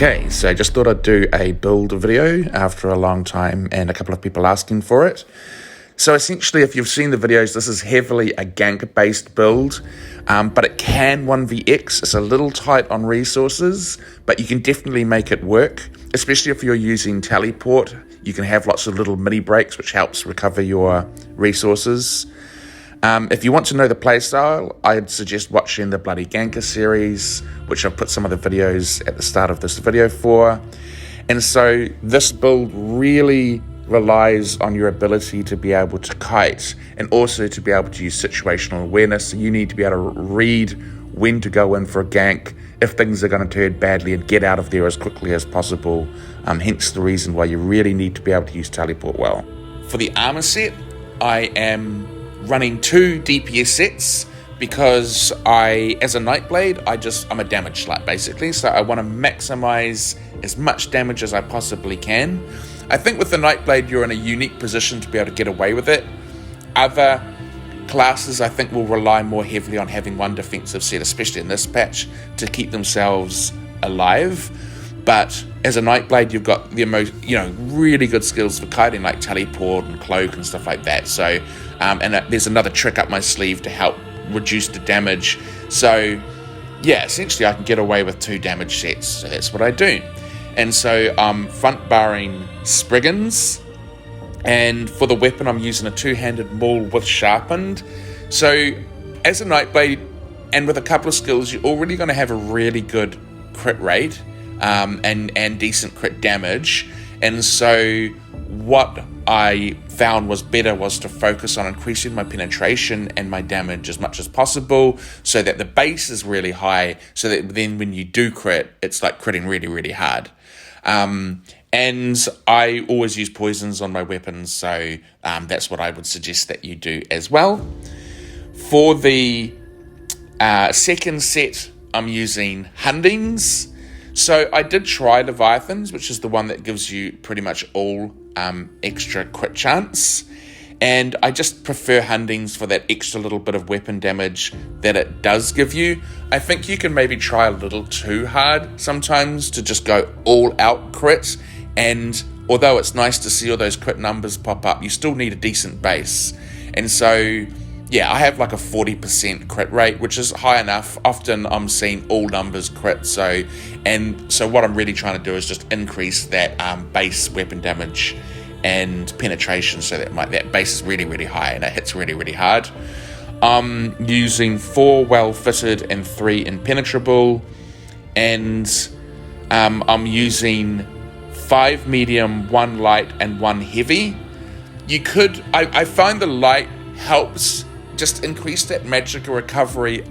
Okay, so I just thought I'd do a build video after a long time and a couple of people asking for it. So essentially, if you've seen the videos, this is heavily a Ganker-based build, but it can 1vx. It's a little tight on resources, but you can definitely make it work, especially if you're using teleport. You can have lots of little mini breaks, which helps recover your resources. If you want to know the playstyle, I'd suggest watching the Bloody Ganker series, which I've put some of the videos at the start of this video for. And so this build really relies on your ability to be able to kite and also to be able to use situational awareness. So you need to be able to read when to go in for a gank, if things are going to turn badly, and get out of there as quickly as possible. Hence the reason why you really need to be able to use teleport well. For the armor set, I am running 2 DPS sets because as a Nightblade, I'm a damage slut basically, so I want to maximize as much damage as I possibly can. I think with the Nightblade, you're in a unique position to be able to get away with it. Other classes, I think, will rely more heavily on having one defensive set, especially in this patch, to keep themselves alive. But as a Nightblade, you've got the most, really good skills for kiting, like teleport and cloak and stuff like that. So, and there's another trick up my sleeve to help reduce the damage. So, yeah, essentially I can get away with 2 damage sets. So that's what I do. And so I'm front barring Spriggans. And for the weapon, I'm using a 2-handed maul with sharpened. So as a Nightblade, and with a couple of skills, you're already going to have a really good crit rate. And decent crit damage. And so what I found was better was to focus on increasing my penetration and my damage as much as possible, so that the base is really high, so that then when you do crit, it's like critting really, really hard. And I always use poisons on my weapons, so that's what I would suggest that you do as well. For the second set, I'm using Hundings. So I did try Leviathans, which is the one that gives you pretty much all extra crit chance. And I just prefer Hundings for that extra little bit of weapon damage that it does give you. I think you can maybe try a little too hard sometimes to just go all out crit. And although it's nice to see all those crit numbers pop up, you still need a decent base. And so, yeah, I have like a 40% crit rate, which is high enough. Often I'm seeing all numbers crit. So what I'm really trying to do is just increase that base weapon damage and penetration, so that that base is really, really high and it hits really, really hard. I'm using 4 well-fitted and 3 impenetrable. And I'm using 5 medium, 1 light, and 1 heavy. I find the light helps just increase that magic recovery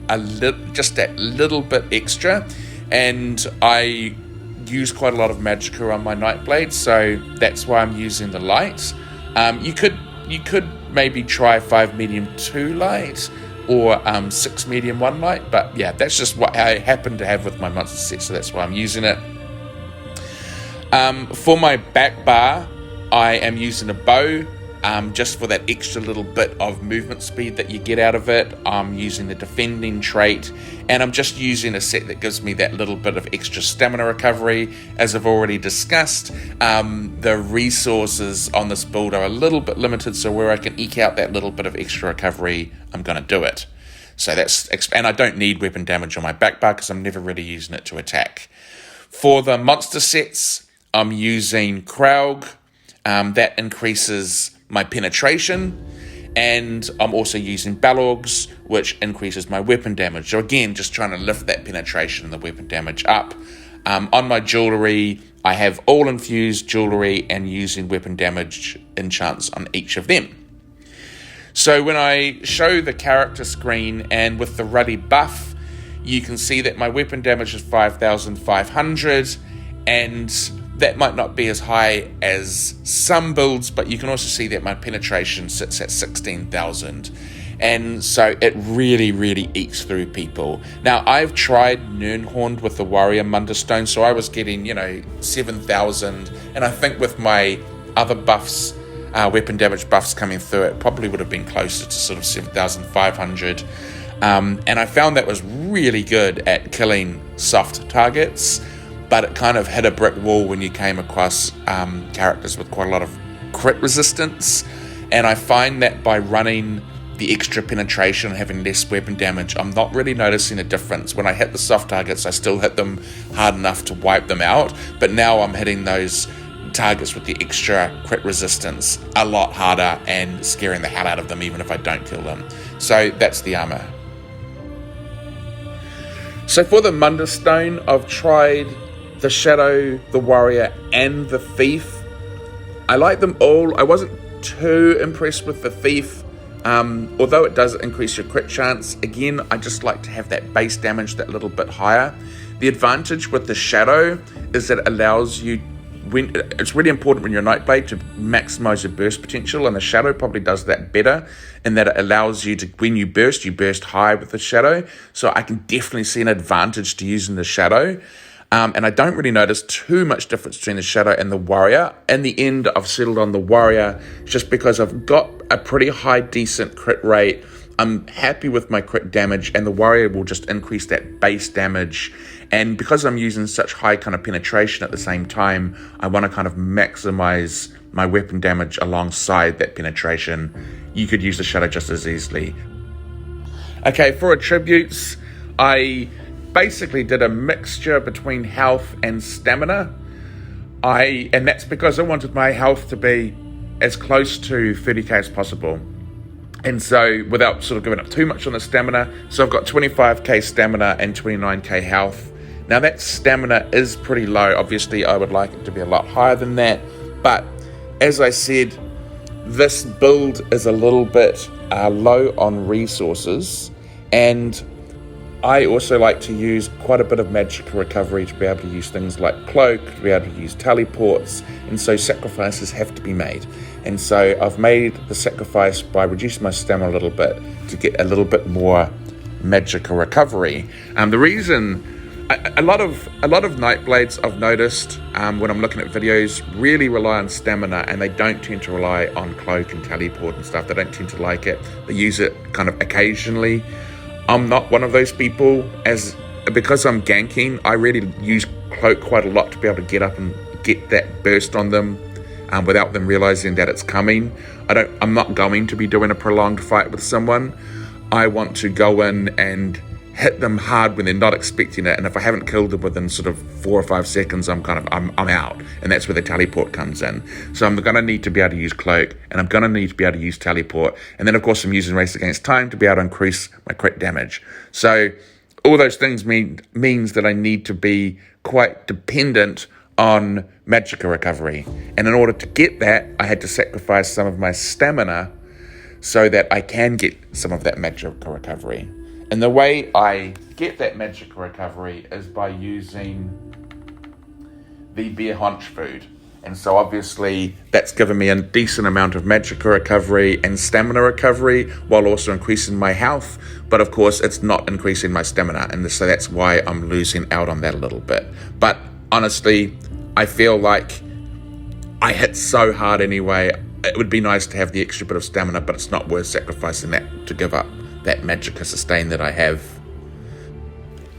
just that little bit extra, and I use quite a lot of magicka on my Nightblade, so that's why I'm using the light. You could maybe try 5 medium 2 light, or 6 medium 1 light, but yeah, that's just what I happen to have with my monster set, so that's why I'm using it. For my back bar, I am using a bow. Just for that extra little bit of movement speed that you get out of it. I'm using the defending trait, and I'm just using a set that gives me that little bit of extra stamina recovery. As I've already discussed, the resources on this build are a little bit limited, so where I can eke out that little bit of extra recovery, I'm going to do it. So and I don't need weapon damage on my back bar because I'm never really using it to attack. For the monster sets, I'm using Kraug. That increases my penetration, and I'm also using Balorgs, which increases my weapon damage. So again, just trying to lift that penetration and the weapon damage up. On my jewelry, I have all infused jewelry and using weapon damage enchants on each of them. So when I show the character screen and with the ruddy buff, you can see that my weapon damage is 5,500, and that might not be as high as some builds, but you can also see that my penetration sits at 16,000. And so it really, really eats through people. Now, I've tried Nirnhorned with the Warrior Mundus Stone, so I was getting, 7,000. And I think with my other buffs, weapon damage buffs coming through, it probably would have been closer to sort of 7,500. And I found that was really good at killing soft targets. but it kind of hit a brick wall when you came across characters with quite a lot of crit resistance. And I find that by running the extra penetration and having less weapon damage, I'm not really noticing a difference. When I hit the soft targets, I still hit them hard enough to wipe them out, but now I'm hitting those targets with the extra crit resistance a lot harder and scaring the hell out of them even if I don't kill them. So that's the armor. So for the Mundus stone, I've tried the Shadow, the Warrior, and the Thief. I like them all. I wasn't too impressed with the Thief, although it does increase your crit chance. Again, I just like to have that base damage that little bit higher. The advantage with the Shadow is that it allows you, it's really important when you're a Nightblade to maximize your burst potential, and the Shadow probably does that better in that it allows you to, when you burst high with the Shadow. So I can definitely see an advantage to using the Shadow. And I don't really notice too much difference between the Shadow and the Warrior. In the end, I've settled on the Warrior just because I've got a pretty high, decent crit rate. I'm happy with my crit damage, and the Warrior will just increase that base damage. And because I'm using such high kind of penetration at the same time, I want to kind of maximize my weapon damage alongside that penetration. You could use the Shadow just as easily. Okay, for attributes, I basically did a mixture between health and stamina. And that's because I wanted my health to be as close to 30k as possible. And so without sort of giving up too much on the stamina, so I've got 25k stamina and 29k health. Now that stamina is pretty low. Obviously I would like it to be a lot higher than that. But as I said, this build is a little bit low on resources, and I also like to use quite a bit of magic recovery to be able to use things like cloak, to be able to use teleports, and so sacrifices have to be made. And so I've made the sacrifice by reducing my stamina a little bit to get a little bit more magic recovery. The reason a lot of Nightblades I've noticed when I'm looking at videos really rely on stamina, and they don't tend to rely on cloak and teleport and stuff. They don't tend to like it. They use it kind of occasionally. I'm not one of those people, because I'm ganking. I really use cloak quite a lot to be able to get up and get that burst on them without them realizing that it's coming. I'm not going to be doing a prolonged fight with someone. I want to go in and hit them hard when they're not expecting it, and if I haven't killed them within sort of 4 or 5 seconds, I'm out, and that's where the teleport comes in. So I'm going to need to be able to use cloak, and I'm going to need to be able to use teleport, and then of course I'm using race against time to be able to increase my crit damage. So all those things means that I need to be quite dependent on magicka recovery, and in order to get that, I had to sacrifice some of my stamina so that I can get some of that magicka recovery. And the way I get that magic recovery is by using the bear haunch food. And so obviously that's given me a decent amount of magic recovery and stamina recovery while also increasing my health. But of course it's not increasing my stamina. And so that's why I'm losing out on that a little bit. But honestly, I feel like I hit so hard anyway. It would be nice to have the extra bit of stamina, but it's not worth sacrificing that to give up that magicka sustain that I have.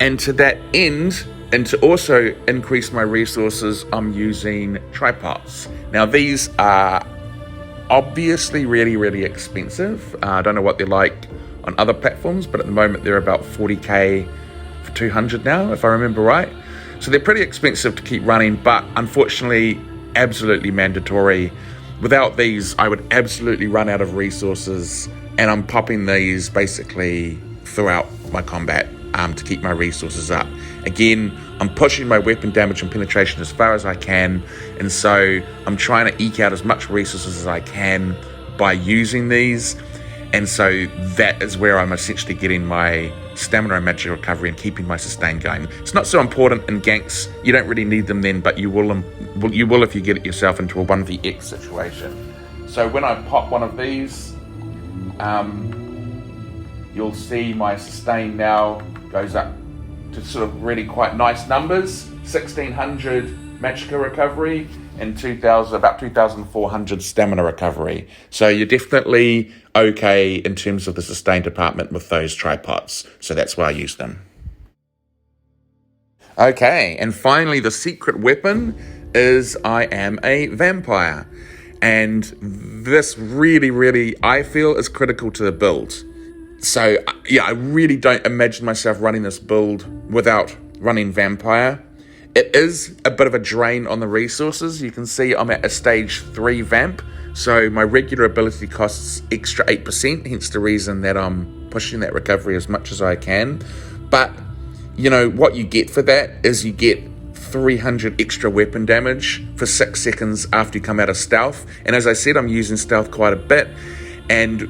And to that end, and to also increase my resources, I'm using tripods. Now these are obviously really, really expensive. I don't know what they're like on other platforms, but at the moment they're about 40k for 200 now, if I remember right. So they're pretty expensive to keep running, but unfortunately, absolutely mandatory. Without these, I would absolutely run out of resources, and I'm popping these basically throughout my combat to keep my resources up. Again, I'm pushing my weapon damage and penetration as far as I can, and so I'm trying to eke out as much resources as I can by using these, and so that is where I'm essentially getting my stamina and magic recovery and keeping my sustain going. It's not so important in ganks. You don't really need them then, but you will if you get it yourself into a 1vx situation. So when I pop one of these, you'll see my sustain now goes up to sort of really quite nice numbers, 1600 magicka recovery and about 2400 stamina recovery. So you're definitely okay in terms of the sustain department with those tripods. So that's why I use them. Okay, and finally, the secret weapon is I am a vampire. And this really, I feel is critical to the build. So, yeah, I really don't imagine myself running this build without running vampire. It is a bit of a drain on the resources. You can see I'm at a stage 3 vamp, so my regular ability costs extra 8%, hence the reason that I'm pushing that recovery as much as I can. But, you know, what you get for that is you get 300 extra weapon damage for 6 seconds after you come out of stealth. And as I said, I'm using stealth quite a bit. And,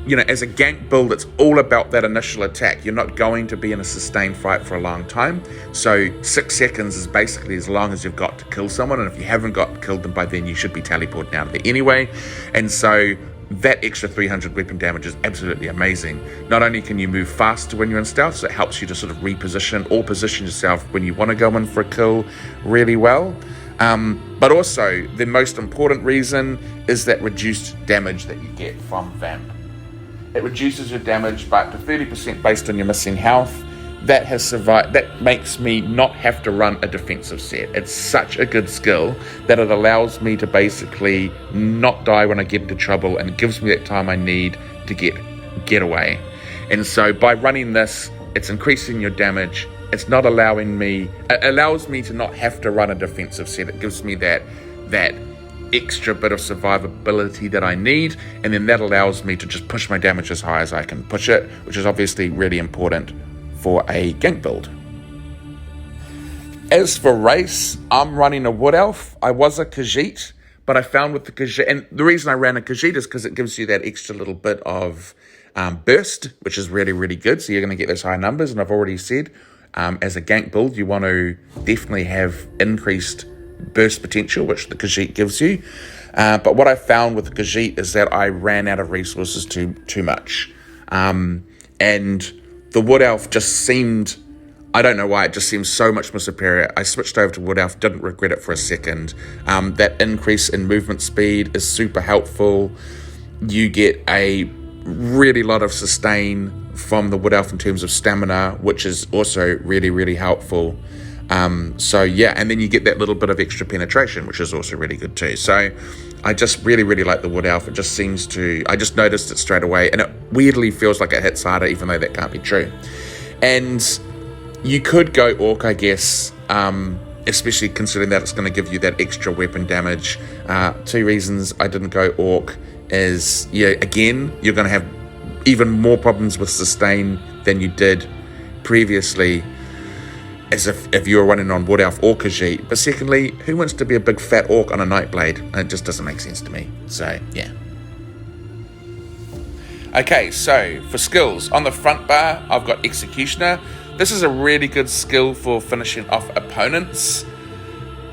you know, as a gank build, it's all about that initial attack. You're not going to be in a sustained fight for a long time. So 6 seconds is basically as long as you've got to kill someone. And if you haven't got killed them by then, you should be teleporting out of there anyway. And so that extra 300 weapon damage is absolutely amazing. Not only can you move faster when you're in stealth, so it helps you to sort of reposition or position yourself when you want to go in for a kill really well. But also, the most important reason is that reduced damage that you get from Vamp. It reduces your damage by up to 30% based on your missing health. That has survived. That makes me not have to run a defensive set. It's such a good skill that it allows me to basically not die when I get into trouble, and it gives me that time I need to get away. And so by running this, it's increasing your damage. It's not allowing me. It allows me to not have to run a defensive set. It gives me that extra bit of survivability that I need, and then that allows me to just push my damage as high as I can push it, which is obviously really important for a gank build. As for race, I'm running a Wood Elf. I was a Khajiit, but I found with the Khajiit, and the reason I ran a Khajiit is because it gives you that extra little bit of burst, which is really good, so you're going to get those high numbers. And I've already said, as a gank build, you want to definitely have increased burst potential, which the Khajiit gives you. But what I found with the Khajiit is that I ran out of resources too much. And the Wood Elf just seemed, I don't know why, it just seems so much more superior. I switched over to Wood Elf, didn't regret it for a second. That increase in movement speed is super helpful. You get a really lot of sustain from the Wood Elf in terms of stamina, which is also really helpful. So yeah, and then you get that little bit of extra penetration, which is also really good too. So I just really like the Wood Elf. It just seems to, I just noticed it straight away, and it weirdly feels like it hits harder, even though that can't be true. And you could go Orc, I guess, especially considering that it's going to give you that extra weapon damage. 2 reasons I didn't go Orc is, yeah, again, you're going to have even more problems with sustain than you did previously, as if you were running on Wood Elf or Khajiit. But secondly, who wants to be a big fat orc on a Nightblade? It just doesn't make sense to me. So, yeah. Okay, so for skills, on the front bar, I've got Executioner. This is a really good skill for finishing off opponents.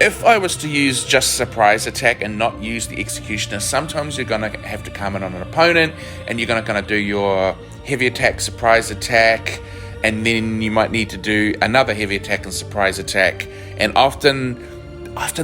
If I was to use just Surprise Attack and not use the Executioner, sometimes you're going to have to come in on an opponent and you're going to do your Heavy Attack, Surprise Attack, and then you might need to do another Heavy Attack and Surprise Attack. And often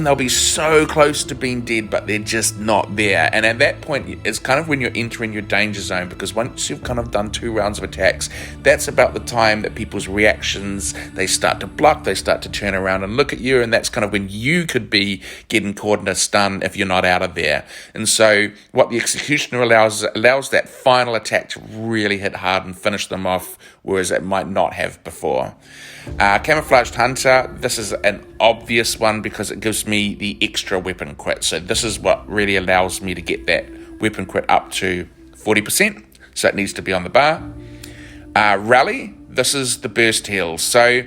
they'll be so close to being dead, but they're just not there. And at that point, it's kind of when you're entering your danger zone, because once you've kind of done 2 rounds of attacks, that's about the time that people's reactions, they start to block, they start to turn around and look at you, and that's kind of when you could be getting caught in a stun if you're not out of there. And so what the Executioner allows that final attack to really hit hard and finish them off, whereas it might not have before. Camouflaged Hunter, this is an obvious one because it gives me the extra weapon crit. So this is what really allows me to get that weapon crit up to 40%. So it needs to be on the bar. Rally, this is the burst heal. So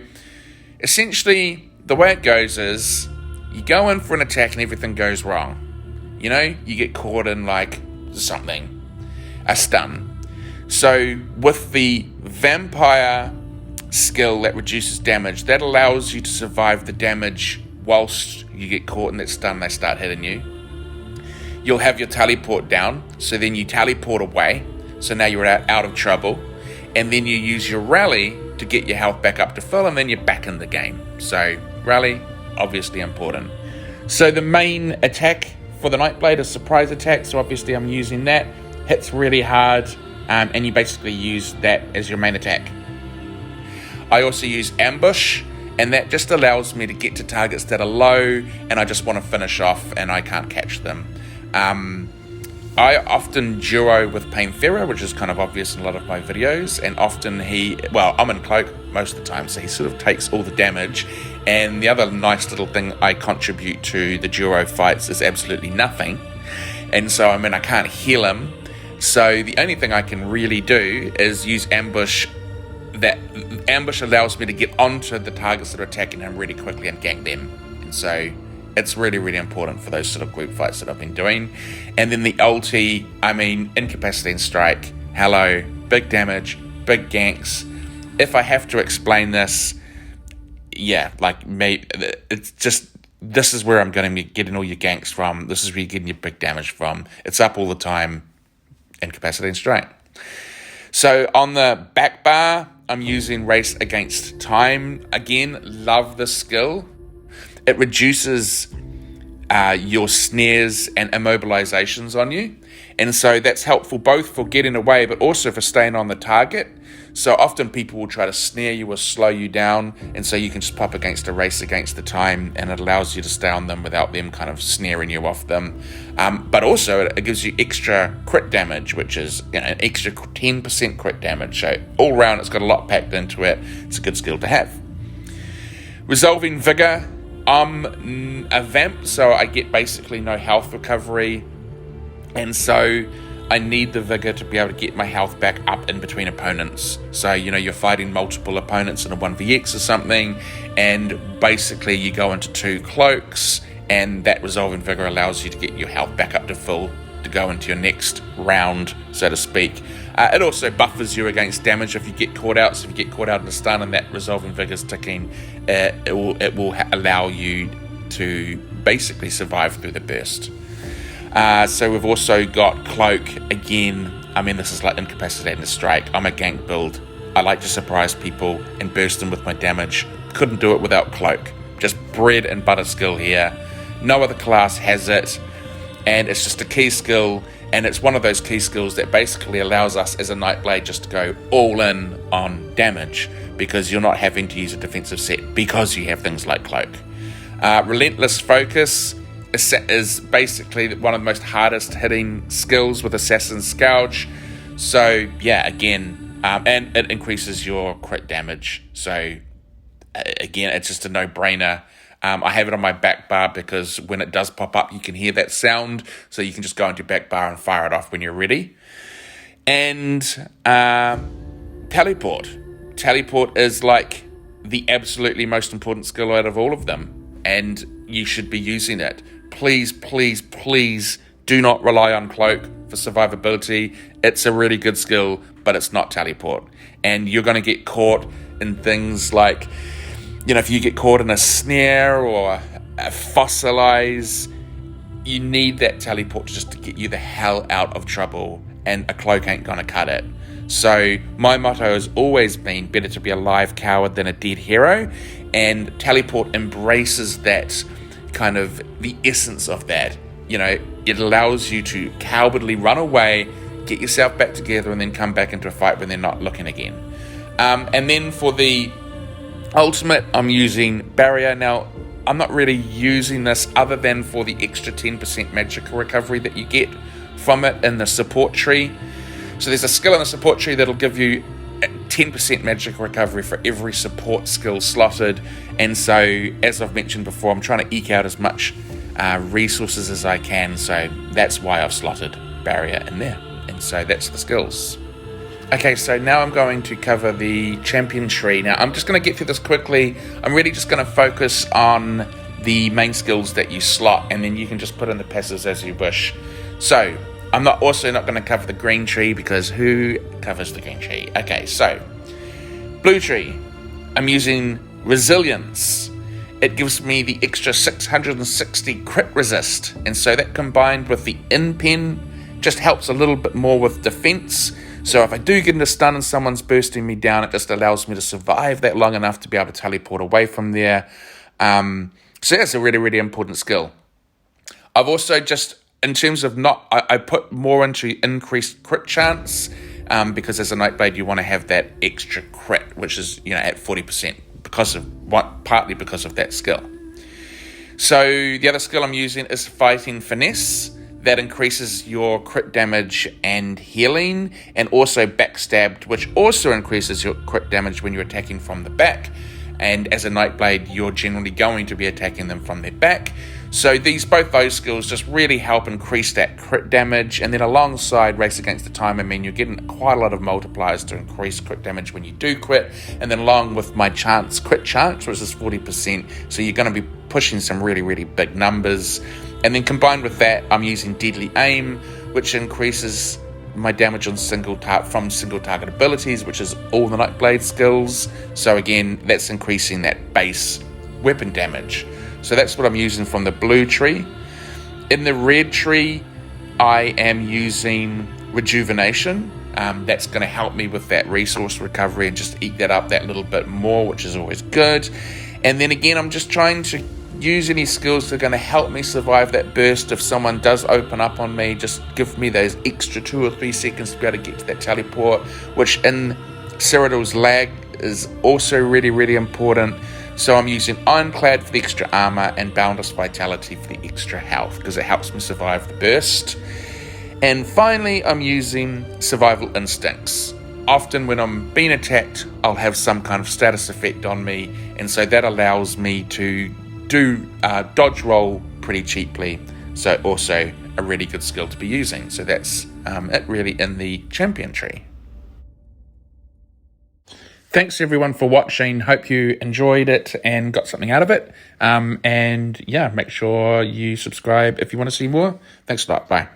essentially the way it goes is you go in for an attack and everything goes wrong. You know, you get caught in like something, a stun. So with the vampire skill that reduces damage, that allows you to survive the damage whilst you get caught in that stun, they start hitting you. You'll have your teleport down, so then you teleport away, so now you're out of trouble, and then you use your rally to get your health back up to full, and then you're back in the game. So rally, obviously important. So the main attack for the Nightblade is Surprise Attack, so obviously I'm using that. Hits really hard, and you basically use that as your main attack. I also use Ambush, and that just allows me to get to targets that are low and I just want to finish off and I can't catch them. I often duo with Painthera, which is kind of obvious in a lot of my videos, and often I'm in cloak most of the time, so he sort of takes all the damage, and the other nice little thing I contribute to the duo fights is absolutely nothing, and so I can't heal him, so the only thing I can really do is use ambush. That ambush allows me to get onto the targets that are attacking him really quickly and gank them, and so it's really, really important for those sort of group fights that I've been doing. And then the ulti, Incapacity and Strike, hello, big damage, big ganks. If I have to explain this, it's just, this is where I'm going to be getting all your ganks from. This is where you're getting your big damage from. It's up all the time, Incapacity and Strike. So on the back bar, I'm using Race Against Time. Again, love this skill. It reduces your snares and immobilizations on you. And so that's helpful both for getting away, but also for staying on the target. So often people will try to snare you or slow you down. And so you can just pop against a Race Against the Time, and it allows you to stay on them without them kind of snaring you off them. But also it gives you extra crit damage, which is an extra 10% crit damage. So all round, it's got a lot packed into it. It's a good skill to have. Resolving Vigor. I'm a vamp, so I get basically no health recovery, and so I need the Vigor to be able to get my health back up in between opponents. So, you're fighting multiple opponents in a 1vx or something, and basically you go into 2 cloaks, and that Resolving Vigor allows you to get your health back up to full to go into your next round, so to speak. It also buffers you against damage if you get caught out. So if you get caught out in a stun and that Resolving Vigor's ticking, it will allow you to basically survive through the burst. So we've also got Cloak again. This is like Incapacitating the Strike. I'm a gank build. I like to surprise people and burst them with my damage. Couldn't do it without Cloak. Just bread and butter skill here. No other class has it, and it's just a key skill. And it's one of those key skills that basically allows us as a Nightblade just to go all in on damage, because you're not having to use a defensive set because you have things like Cloak. Relentless Focus is basically one of the most hardest hitting skills with Assassin's Scourge. So again, and it increases your crit damage. So again, it's just a no-brainer. I have it on my back bar because when it does pop up, you can hear that sound. So you can just go into your back bar and fire it off when you're ready. And Teleport. Teleport is like the absolutely most important skill out of all of them. And you should be using it. Please, please, please do not rely on Cloak for survivability. It's a really good skill, but it's not Teleport. And you're going to get caught in things like, if you get caught in a snare or a fossilize, you need that Teleport just to get you the hell out of trouble, and a Cloak ain't gonna cut it. So my motto has always been better to be a live coward than a dead hero, and Teleport embraces that kind of the essence of that. It allows you to cowardly run away, get yourself back together, and then come back into a fight when they're not looking again. And then for the ultimate, I'm using Barrier. Now, I'm not really using this other than for the extra 10% magical recovery that you get from it in the support tree. So there's a skill in the support tree that'll give you 10% magical recovery for every support skill slotted. And so, as I've mentioned before, I'm trying to eke out as much resources as I can. So that's why I've slotted Barrier in there. And so that's the skills. Okay, so now I'm going to cover the champion tree. Now, I'm just going to get through this quickly. I'm really just going to focus on the main skills that you slot, and then you can just put in the passives as you wish. So, I'm also not going to cover the green tree, because who covers the green tree? Okay, so, blue tree. I'm using Resilience. It gives me the extra 660 crit resist, and so that combined with the in-pen just helps a little bit more with defense. So if I do get into stun and someone's bursting me down, it just allows me to survive that long enough to be able to teleport away from there. So that's a really, really important skill. I've also just, in terms of I put more into increased crit chance, because as a Nightblade, you want to have that extra crit, which is, at 40% partly because of that skill. So the other skill I'm using is Fighting Finesse. That increases your crit damage and healing, and also Backstabbed, which also increases your crit damage when you're attacking from the back. And as a Nightblade, you're generally going to be attacking them from their back. So both those skills just really help increase that crit damage. And then alongside Race Against the Time, I mean, you're getting quite a lot of multipliers to increase crit damage when you do crit. And then along with my crit chance, which is 40%. So you're going to be pushing some really, really big numbers. And then combined with that, I'm using Deadly Aim, which increases my damage on single target abilities, which is all the Nightblade skills. So again, that's increasing that base weapon damage. So that's what I'm using from the blue tree. In the red tree, I am using Rejuvenation. That's going to help me with that resource recovery and just eat that up that little bit more, which is always good. And then again, I'm just trying to use any skills that are going to help me survive that burst. If someone does open up on me, just give me those extra 2 or 3 seconds to be able to get to that teleport, which in Cyrodiil's lag is also really, really important. So I'm using Ironclad for the extra armor and Boundless Vitality for the extra health, because it helps me survive the burst. And finally, I'm using Survival Instincts. Often when I'm being attacked, I'll have some kind of status effect on me, and so that allows me to do dodge roll pretty cheaply. So also a really good skill to be using. So that's it really in the champion tree. Thanks everyone for watching. Hope you enjoyed it and got something out of it. And yeah, make sure you subscribe if you want to see more. Thanks a lot. Bye.